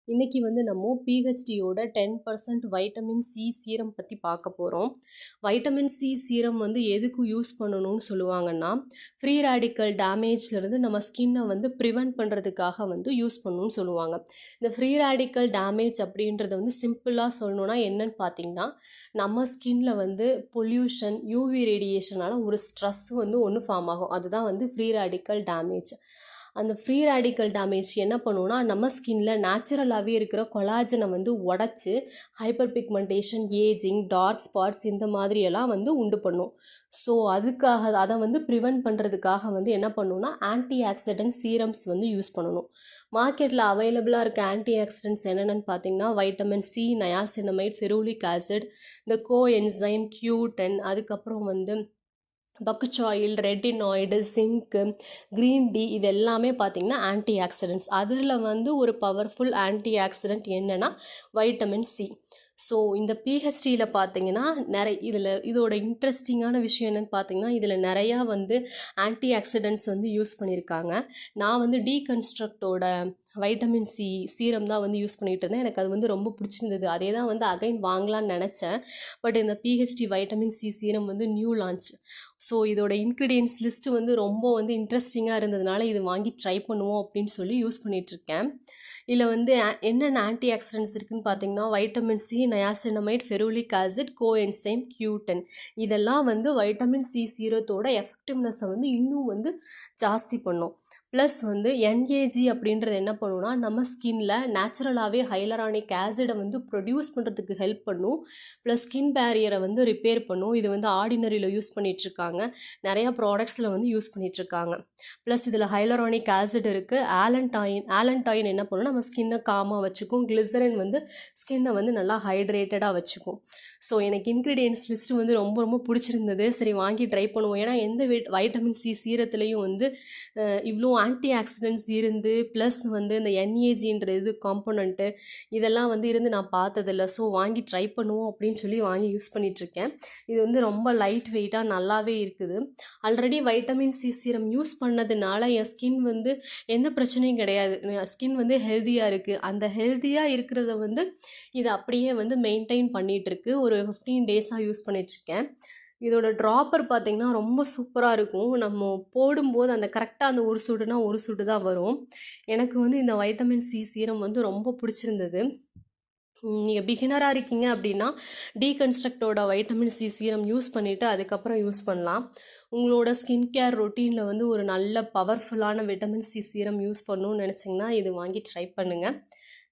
இன்னைக்கு வந்து நம்ம பிஹெச்டியோட 10% வைட்டமின் சி சீரம் பற்றி பார்க்க போகிறோம். வைட்டமின் சி சீரம் வந்து எதுக்கு யூஸ் பண்ணணும்னு சொல்லுவாங்கன்னா, ஃப்ரீ ரேடிக்கல் டேமேஜ்லேருந்து நம்ம ஸ்கின்னை வந்து ப்ரிவெண்ட் பண்ணுறதுக்காக வந்து யூஸ் பண்ணணும்னு சொல்லுவாங்க. இந்த ஃப்ரீ ரேடிக்கல் டேமேஜ் அப்படின்றத வந்து சிம்பிளாக சொல்லணுன்னா என்னன்னு பார்த்தீங்கன்னா, நம்ம ஸ்கின்ல வந்து பொல்யூஷன் யூவி ரேடியேஷனால் ஒரு ஸ்ட்ரெஸ் வந்து ஒன்று ஃபார்ம் ஆகும். அதுதான் வந்து ஃப்ரீ ரேடிக்கல் டேமேஜ். அந்த ஃப்ரீ ரேடிக்கல் டேமேஜ் என்ன பண்ணுன்னா, நம்ம ஸ்கின்ல நேச்சுரலாகவே இருக்கிற கொலாஜனை வந்து உடச்சி hyperpigmentation, ageing, dark spots இந்த மாதிரியெல்லாம் வந்து உண்டு பண்ணும். ஸோ அதுக்காக அதை வந்து ப்ரிவெண்ட் பண்ணுறதுக்காக வந்து என்ன பண்ணணும்னா, ஆன்டி ஆக்சிடென்ட் சீரம்ஸ் வந்து யூஸ் பண்ணணும். மார்க்கெட்டில் அவைலபிளாக இருக்க ஆன்டி ஆக்சிடென்ட்ஸ் என்னென்னு பார்த்தீங்கன்னா, vitamin C, niacinamide, ferulic acid, இந்த கோ என்சைம் Q10, அதுக்கப்புறம் வந்து பக்குச்சாயில், ரெட்டினாய்டு, ஜிங்க்கு, க்ரீன் டீ, இது எல்லாமே பார்த்திங்கன்னா ஆன்டி ஆக்சிடென்ட்ஸ். அதில் வந்து ஒரு பவர்ஃபுல் ஆன்டி ஆக்சிடென்ட் என்னென்னா வைட்டமின் சி. ஸோ இந்த பிஹெச்டியில் பார்த்தீங்கன்னா இதோட இன்ட்ரெஸ்டிங்கான விஷயம் என்னென்னு பார்த்தீங்கன்னா, இதில் நிறையா வந்து ஆன்டி ஆக்சிடென்ட்ஸ் வந்து யூஸ் பண்ணியிருக்காங்க. நான் வந்து டீகன்ஸ்ட்ரக்டோட வைட்டமின் சி சீரம் தான் வந்து யூஸ் பண்ணிகிட்டு இருந்தேன். எனக்கு அது வந்து ரொம்ப பிடிச்சிருந்தது. அதே தான் வந்து அகைன் வாங்கலான்னு நினச்சேன். பட் இந்த பிஹெச்டி வைட்டமின் சி சீரம் வந்து நியூ லான்ச். ஸோ இதோட இன்க்ரீடியன்ஸ் லிஸ்ட்டு வந்து ரொம்ப வந்து இன்ட்ரெஸ்டிங்காக இருந்ததுனால இது வாங்கி ட்ரை பண்ணுவோம் அப்படின்னு சொல்லி யூஸ் பண்ணிகிட்ருக்கேன். இதில் வந்து என்னென்ன ஆன்டி ஆக்சிடென்ட்ஸ் இருக்குதுன்னு பார்த்தீங்கன்னா, vitamin C, niacinamide, ferulic acid, coenzyme, Q10, இதெல்லாம் வந்து வைட்டமின் சி சீரத்தோட எஃபெக்டிவ்னஸை வந்து இன்னும் வந்து ஜாஸ்தி பண்ணும். ப்ளஸ் வந்து NAG அப்படின்றது என்ன பண்ணுன்னா, நம்ம ஸ்கின்ல நேச்சுரலாகவே ஹைலரானிக் ஆசிடை வந்து ப்ரொடியூஸ் பண்ணுறதுக்கு ஹெல்ப் பண்ணும். ப்ளஸ் ஸ்கின் பேரியரை வந்து ரிப்பேர் பண்ணும். இது வந்து ஆர்டினரியில் யூஸ் பண்ணிகிட்ருக்காங்க, நிறையா ப்ராடக்ட்ஸில் வந்து யூஸ் பண்ணிகிட்ருக்காங்க. ப்ளஸ் இதில் ஹைலரானிக் ஆசிட் இருக்குது. ஆலன்டாயின் என்ன பண்ணும், நம்ம ஸ்கின்னை காமாக வச்சுக்கும். கிளிசரின் வந்து ஸ்கின்னை வந்து நல்லா ஹைட்ரேட்டடாக வச்சுக்கும். ஸோ எனக்கு இன்க்ரீடியன்ஸ் லிஸ்ட்டு வந்து ரொம்ப ரொம்ப பிடிச்சிருந்தது. சரி வாங்கி ட்ரை பண்ணுவோம். ஏன்னா எந்த வைட்டமின் சி சீரத்துலேயும் வந்து இவ்வளோ ஆன்டி ஆக்சிடென்ட்ஸ் இருந்து ப்ளஸ் வந்து இந்த NAGன்ற இது காம்போனண்ட்டு இதெல்லாம் வந்து இருந்து நான் பார்த்ததில்ல. ஸோ வாங்கி ட்ரை பண்ணுவோம் அப்படின்னு சொல்லி வாங்கி யூஸ் பண்ணிகிட்ருக்கேன். இது வந்து ரொம்ப லைட் வெயிட்டாக நல்லாவே இருக்குது. Already vitamin C serum use பண்ணதுனால என் ஸ்கின் வந்து எந்த பிரச்சனையும் கிடையாது. ஸ்கின் வந்து ஹெல்த்தியாக இருக்குது. அந்த ஹெல்த்தியாக இருக்கிறத வந்து இது அப்படியே வந்து மெயின்டைன் பண்ணிகிட்ருக்கு. ஒரு 15 டேஸாக யூஸ் பண்ணிகிட்ருக்கேன். இதோட ட்ராப்பர் பார்த்திங்கன்னா ரொம்ப சூப்பராக இருக்கும். நம்ம போடும்போது அந்த கரெக்டாக அந்த ஒரு சுடுனா ஒரு சுடு தான் வரும். எனக்கு வந்து இந்த வைட்டமின் சி சீரம் வந்து ரொம்ப பிடிச்சிருந்தது. நீங்கள் பிகினராக இருக்கீங்க அப்படின்னா டீகன்ஸ்ட்ரக்டோட வைட்டமின் சி சீரம் யூஸ் பண்ணிவிட்டு அதுக்கப்புறம் யூஸ் பண்ணலாம். உங்களோட ஸ்கின் கேர் ரொட்டீனில் வந்து ஒரு நல்ல பவர்ஃபுல்லான வைட்டமின் சி சீரம் யூஸ் பண்ணணும்னு நினச்சிங்கன்னா இது வாங்கி ட்ரை பண்ணுங்கள்.